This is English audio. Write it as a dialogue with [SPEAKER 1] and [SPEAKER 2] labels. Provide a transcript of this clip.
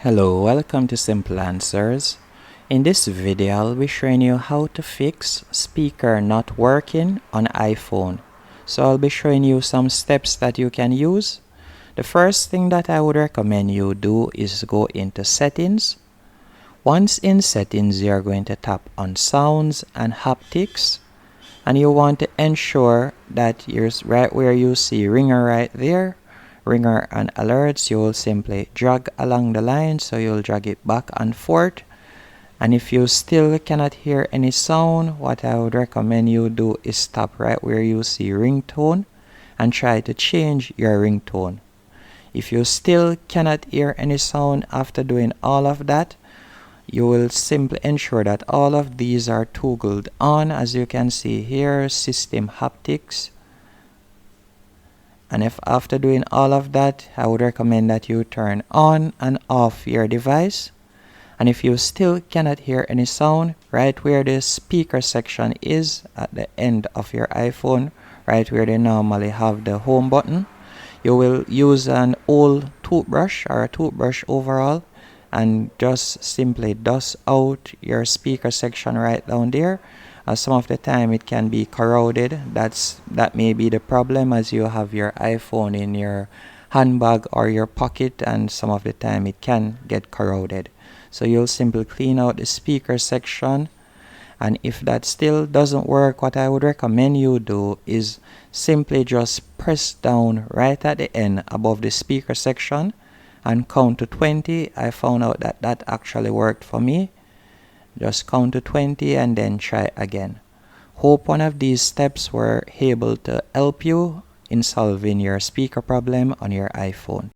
[SPEAKER 1] Hello, welcome to Simple Answers. In this video, I'll be showing you how to fix speaker not working on iPhone. So I'll be showing you some steps that you can use. The first thing that I would recommend you do is go into settings. Once in settings, you're going to tap on sounds and haptics. And you want to ensure that you're right where you see ringer right there. Ringer and alerts, you will simply drag along the line, so you'll drag it back and forth. And if you still cannot hear any sound, what I would recommend you do is stop right where you see ringtone and try to change your ringtone. If you still cannot hear any sound after doing all of that, you will simply ensure that all of these are toggled on, as you can see here, system haptics. And if after doing all of that, I would recommend that you turn on and off your device. And if you still cannot hear any sound, right where the speaker section is at the end of your iPhone, right where they normally have the home button, you will use an old toothbrush or a toothbrush overall and just simply dust out your speaker section right down there. Some of the time it can be corroded. That may be the problem, as you have your iPhone in your handbag or your pocket, and some of the time it can get corroded. So you'll simply clean out the speaker section, and if that still doesn't work, what I would recommend you do is simply just press down right at the end above the speaker section and count to 20. I found out that that actually worked for me. Just count to 20 and then try again. Hope one of these steps were able to help you in solving your speaker problem on your iPhone.